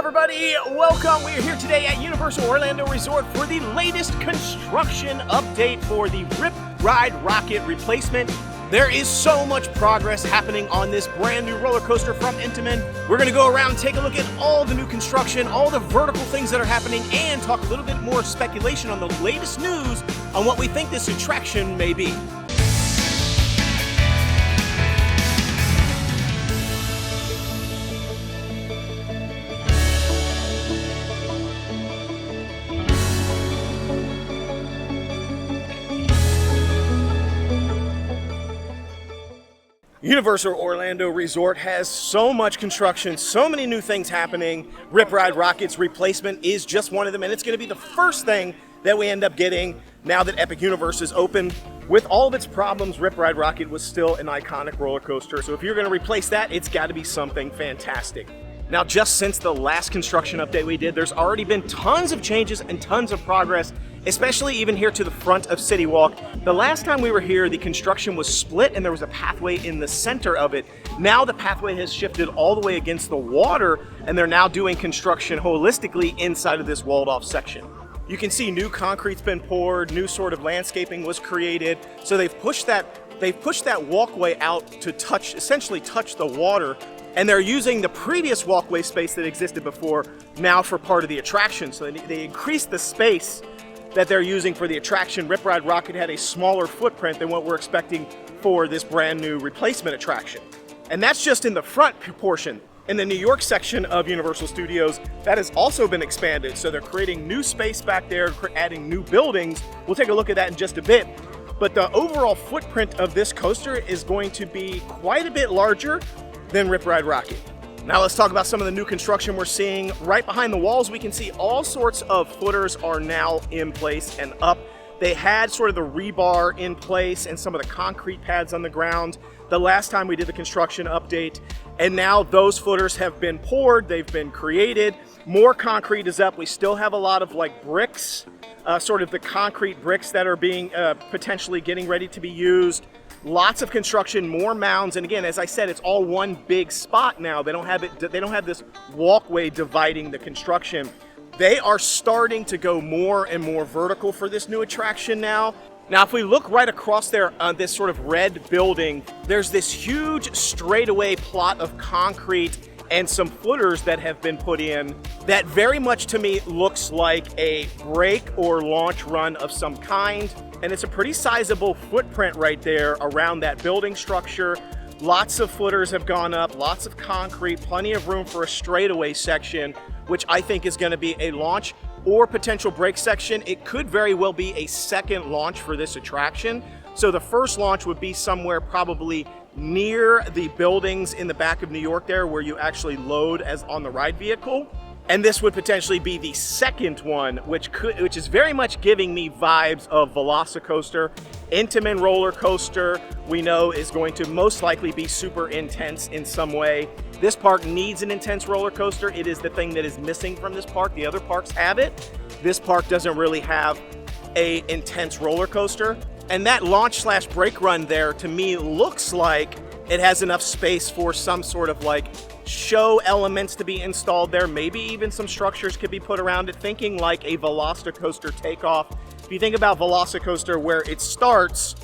everybody, welcome. We are here today at Universal Orlando Resort for the latest construction update for the Rip Ride Rockit replacement. There is so much progress happening on this brand new roller coaster from Intamin. We're going to go around and take a look at all the new construction, all the vertical things that are happening, and talk a little bit more speculation on the latest news on what we think this attraction may be. Universal Orlando Resort has so much construction, so many new things happening. Rip Ride Rockit's replacement is just one of them, and it's going to be the first thing that we end up getting now that Epic Universe is open. With all of its problems, Rip Ride Rockit was still an iconic roller coaster, so if you're going to replace that, it's got to be something fantastic. Now, just since the last construction update we did, there's already been tons of changes and tons of progress, especially even here to the front of City Walk. The last time we were here, the construction was split and there was a pathway in the center of it. Now the pathway has shifted all the way against the water, and they're now doing construction holistically inside of this walled off section. You can see new concrete's been poured, new sort of landscaping was created. So they've pushed that walkway out to essentially touch the water. And they're using the previous walkway space that existed before now for part of the attraction. So they increased the space that they're using for the attraction. Rip Ride Rockit had a smaller footprint than what we're expecting for this brand new replacement attraction. And that's just in the front portion. In the New York section of Universal Studios, that has also been expanded. So they're creating new space back there, adding new buildings. We'll take a look at that in just a bit. But the overall footprint of this coaster is going to be quite a bit larger than Rip Ride Rockit. Now let's talk about some of the new construction we're seeing. Right behind the walls, we can see all sorts of footers are now in place and up. They had sort of the rebar in place and some of the concrete pads on the ground the last time we did the construction update. And now those footers have been poured, they've been created. More concrete is up. We still have a lot of like bricks, sort of the concrete bricks that are being potentially getting ready to be used. Lots of construction, more mounds, and again, as I said, it's all one big spot now. They don't have this walkway dividing the construction. They are starting to go more and more vertical for this new attraction now. Now, if we look right across there on this sort of red building, there's this huge straightaway plot of concrete and some footers that have been put in that very much to me looks like a break or launch run of some kind. And it's a pretty sizable footprint right there around that building structure. Lots of footers have gone up, lots of concrete, plenty of room for a straightaway section, which I think is going to be a launch or potential break section. It could very well be a second launch for this attraction. So the first launch would be somewhere probably near the buildings in the back of New York there where you actually load as on the ride vehicle. And this would potentially be the second one, which is very much giving me vibes of Velocicoaster. Intamin roller coaster, we know, is going to most likely be super intense in some way. This park needs an intense roller coaster. It is the thing that is missing from this park. The other parks have it. This park doesn't really have an intense roller coaster. And that launch/break run there, to me, looks like it has enough space for some sort of like show elements to be installed there. Maybe even some structures could be put around it, thinking like a Velocicoaster takeoff. If you think about Velocicoaster, where it starts,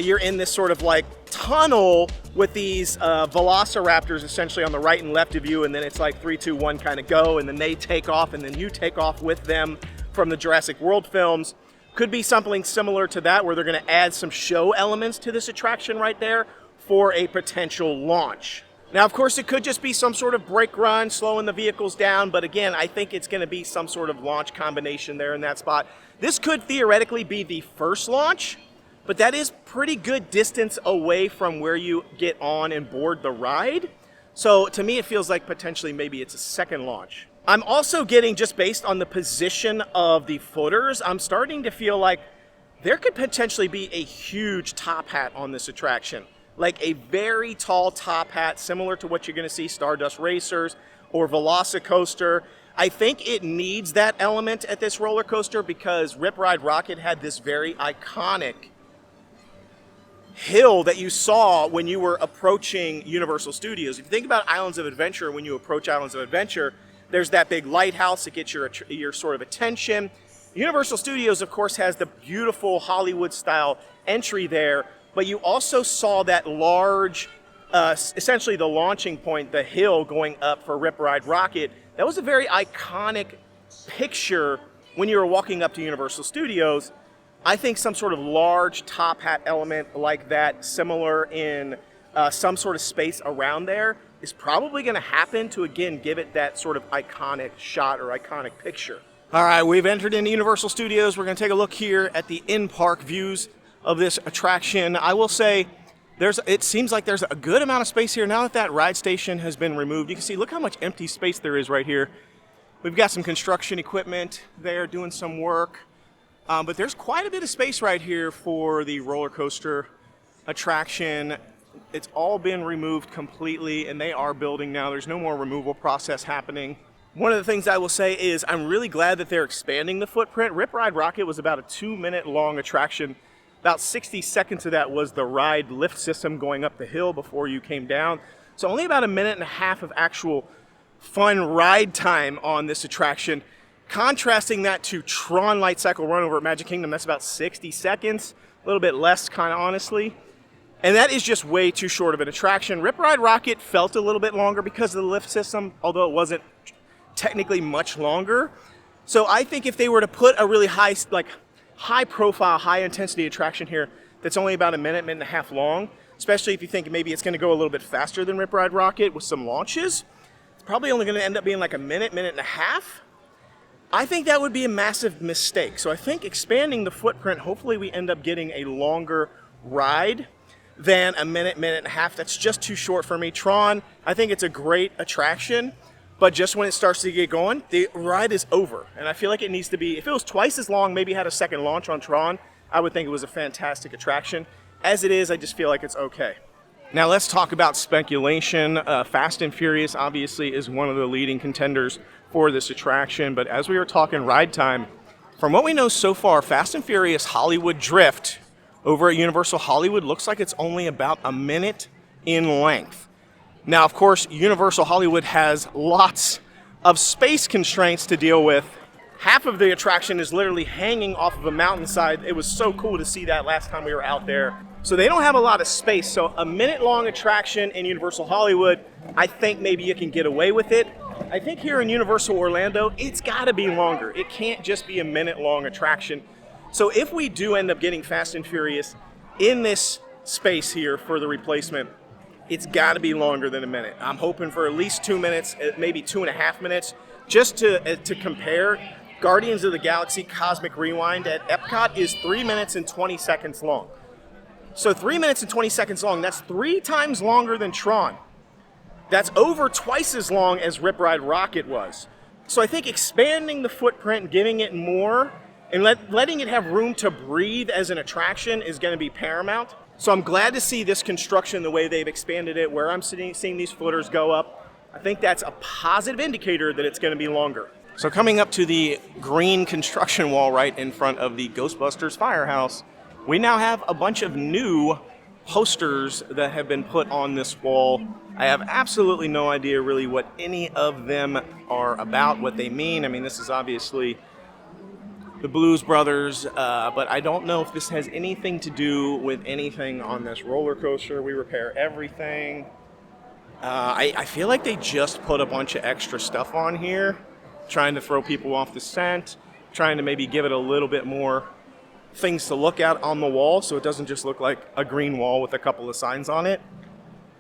you're in this sort of like tunnel with these velociraptors essentially on the right and left of you, and then it's like 3, 2, 1 kind of go, and then they take off, and then you take off with them from the Jurassic World films. Could be something similar to that, where they're going to add some show elements to this attraction right there for a potential launch. Now, of course, it could just be some sort of brake run, slowing the vehicles down, but again, I think it's going to be some sort of launch combination there in that spot. This could theoretically be the first launch, but that is pretty good distance away from where you get on and board the ride. So to me, it feels like potentially maybe it's a second launch. I'm also getting, just based on the position of the footers, I'm starting to feel like there could potentially be a huge top hat on this attraction. Like a very tall top hat, similar to what you're going to see Stardust Racers or Velocicoaster. I think it needs that element at this roller coaster because Rip Ride Rockit had this very iconic hill that you saw when you were approaching Universal Studios. If you think about Islands of Adventure, when you approach Islands of Adventure, There's that big lighthouse that gets your sort of attention. Universal Studios, of course, has the beautiful Hollywood-style entry there, but you also saw that large, essentially the launching point, the hill going up for Rip Ride Rockit. That was a very iconic picture when you were walking up to Universal Studios. I think some sort of large top hat element like that, similar in some sort of space around there, is probably going to happen to, again, give it that sort of iconic shot or iconic picture. All right, we've entered into Universal Studios. We're going to take a look here at the in-park views of this attraction. I will say, it seems like there's a good amount of space here now that that ride station has been removed. You can see, look how much empty space there is right here. We've got some construction equipment there doing some work. But there's quite a bit of space right here for the roller coaster attraction. It's all been removed completely, and they are building now. There's no more removal process happening. One of the things I will say is I'm really glad that they're expanding the footprint. Rip Ride Rockit was about a 2-minute long attraction. About 60 seconds of that was the ride lift system going up the hill before you came down. So only about a minute and a half of actual fun ride time on this attraction. Contrasting that to Tron Light Cycle Run over at Magic Kingdom, that's about 60 seconds, a little bit less, kind of honestly. And that is just way too short of an attraction. Rip Ride Rockit felt a little bit longer because of the lift system, although it wasn't technically much longer. So I think if they were to put a really high profile, high intensity attraction here that's only about a minute and a half long, especially if you think maybe it's going to go a little bit faster than Rip Ride Rockit with some launches, it's probably only going to end up being like a minute and a half. I think that would be a massive mistake. So I think expanding the footprint, hopefully we end up getting a longer ride than a minute and a half. That's just too short for me. Tron, I think it's a great attraction, but just when it starts to get going, the ride is over. And I feel like it needs to be, if it was twice as long, maybe had a second launch on Tron, I would think it was a fantastic attraction. As it is, I just feel like it's okay. Now let's talk about speculation. Fast and Furious obviously is one of the leading contenders for this attraction, but as we were talking ride time, from what we know so far, Fast and Furious Hollywood Drift over at Universal Hollywood looks like it's only about a minute in length. Now, of course, Universal Hollywood has lots of space constraints to deal with. Half of the attraction is literally hanging off of a mountainside. It was so cool to see that last time we were out there. So they don't have a lot of space. So a minute-long attraction in Universal Hollywood, I think maybe you can get away with it. I think here in Universal Orlando, it's got to be longer. It can't just be a minute-long attraction. So if we do end up getting Fast and Furious in this space here for the replacement, it's got to be longer than a minute. I'm hoping for at least 2 minutes, maybe 2.5 minutes, just to compare. Guardians of the Galaxy Cosmic Rewind at Epcot is 3 minutes and 20 seconds long. So 3 minutes and 20 seconds long, that's 3 times longer than Tron. That's over twice as long as Rip Ride Rockit was. So I think expanding the footprint, giving it more, and letting it have room to breathe as an attraction is going to be paramount. So I'm glad to see this construction, the way they've expanded it, where I'm seeing these footers go up. I think that's a positive indicator that it's going to be longer. So coming up to the green construction wall right in front of the Ghostbusters Firehouse, we now have a bunch of new posters that have been put on this wall. I have absolutely no idea really what any of them are about, what they mean. I mean, this is obviously the Blues Brothers, but I don't know if this has anything to do with anything on this roller coaster. We repair everything. I feel like they just put a bunch of extra stuff on here, trying to throw people off the scent, trying to maybe give it a little bit more things to look at on the wall so it doesn't just look like a green wall with a couple of signs on it.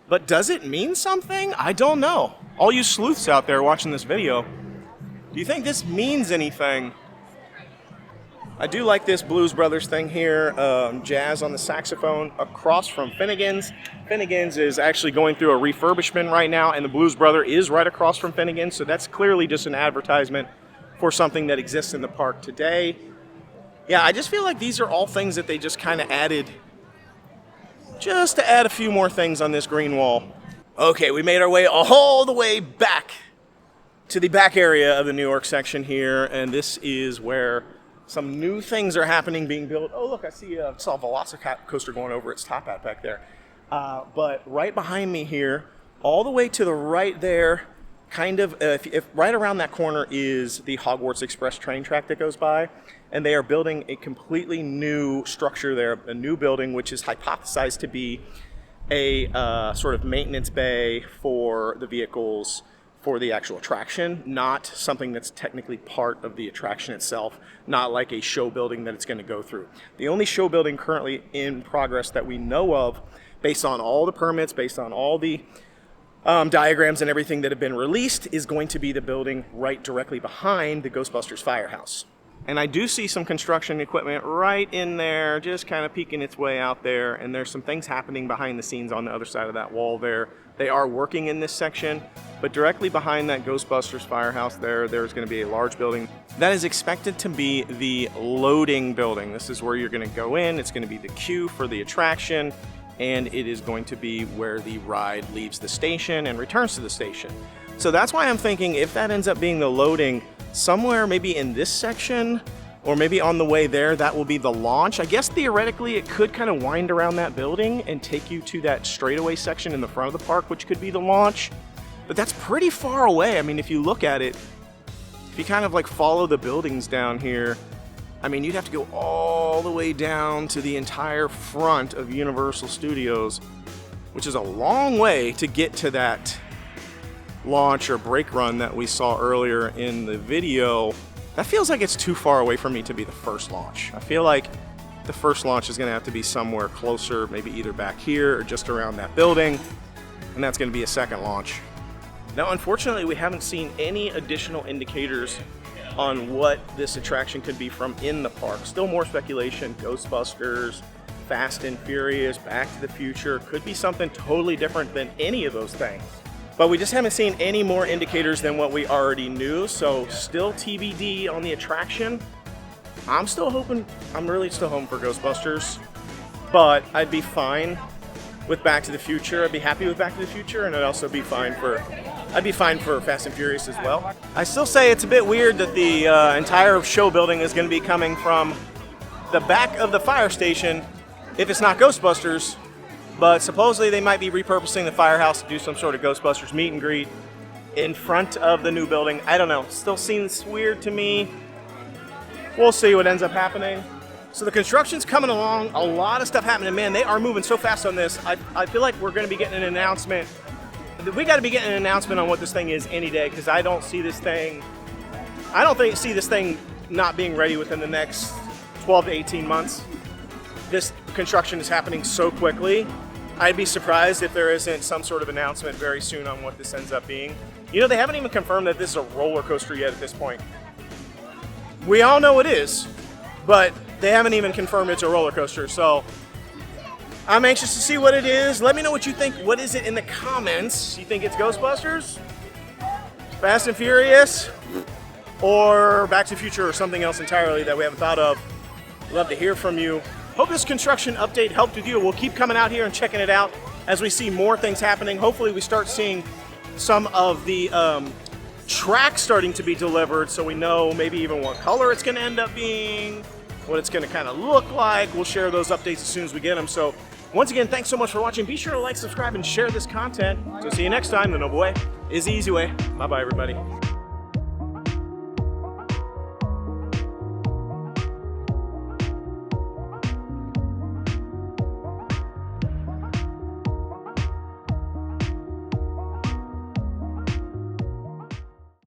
But does it mean something? I don't know. All you sleuths out there watching this video, do you think this means anything? I do like this Blues Brothers thing here, jazz on the saxophone across from Finnegan's. Finnegan's is actually going through a refurbishment right now, and the Blues Brother is right across from Finnegan's, so that's clearly just an advertisement for something that exists in the park today. Yeah, I just feel like these are all things that they just kind of added just to add a few more things on this green wall. Okay, we made our way all the way back to the back area of the New York section here, and this is where some new things are happening, being built. Oh, look, I saw a Velocicoaster going over its top hat back there. But right behind me here, all the way to the right there, kind of, if right around that corner is the Hogwarts Express train track that goes by, and they are building a completely new structure there, a new building, which is hypothesized to be a sort of maintenance bay for the vehicles for the actual attraction, not something that's technically part of the attraction itself, not like a show building that it's going to go through. The only show building currently in progress that we know of, based on all the permits, based on all the diagrams and everything that have been released, is going to be the building right directly behind the Ghostbusters firehouse. And I do see some construction equipment right in there, just kind of peeking its way out there, and there's some things happening behind the scenes on the other side of that wall there. They are working in this section, but directly behind that Ghostbusters firehouse there's going to be a large building that is expected to be the loading building. This is where you're going to go in, it's going to be the queue for the attraction, and it is going to be where the ride leaves the station and returns to the station. So that's why I'm thinking if that ends up being the loading, somewhere maybe in this section, or maybe on the way there, that will be the launch. I guess theoretically it could kind of wind around that building and take you to that straightaway section in the front of the park, which could be the launch. But that's pretty far away. I mean, if you look at it, if you kind of like follow the buildings down here, I mean, you'd have to go all the way down to the entire front of Universal Studios, which is a long way to get to that launch or brake run that we saw earlier in the video. That feels like it's too far away for me to be the first launch. I feel like the first launch is going to have to be somewhere closer, maybe either back here or just around that building, and that's going to be a second launch. Now, unfortunately, we haven't seen any additional indicators on what this attraction could be from in the park. Still more speculation. Ghostbusters, Fast and Furious, Back to the Future, could be something totally different than any of those things. But we just haven't seen any more indicators than what we already knew, so still TBD on the attraction. I'm really still hoping for Ghostbusters, but I'd be fine with Back to the Future. I'd be happy with Back to the Future, and I'd also be fine for Fast and Furious as well. I still say it's a bit weird that the entire show building is going to be coming from the back of the fire station if it's not Ghostbusters, but supposedly they might be repurposing the firehouse to do some sort of Ghostbusters meet and greet in front of the new building. I don't know, still seems weird to me. We'll see what ends up happening. So the construction's coming along, a lot of stuff happening. Man, they are moving so fast on this. I feel like we're going to be getting an announcement. We got to be getting an announcement on what this thing is any day, because I don't see this thing not being ready within the next 12 to 18 months. This construction is happening so quickly. I'd be surprised if there isn't some sort of announcement very soon on what this ends up being. You know, they haven't even confirmed that this is a roller coaster yet at this point. We all know it is, but they haven't even confirmed it's a roller coaster. So I'm anxious to see what it is. Let me know what you think. What is it in the comments? You think it's Ghostbusters, Fast and Furious, or Back to the Future, or something else entirely that we haven't thought of? Love to hear from you. Hope this construction update helped with you. We'll keep coming out here and checking it out as we see more things happening. Hopefully we start seeing some of the tracks starting to be delivered, so we know maybe even what color it's going to end up being, what it's going to kind of look like. We'll share those updates as soon as we get them. So once again, thanks so much for watching. Be sure to like, subscribe, and share this content. So see you next time. The Noble Way is the easy way. Bye-bye, everybody.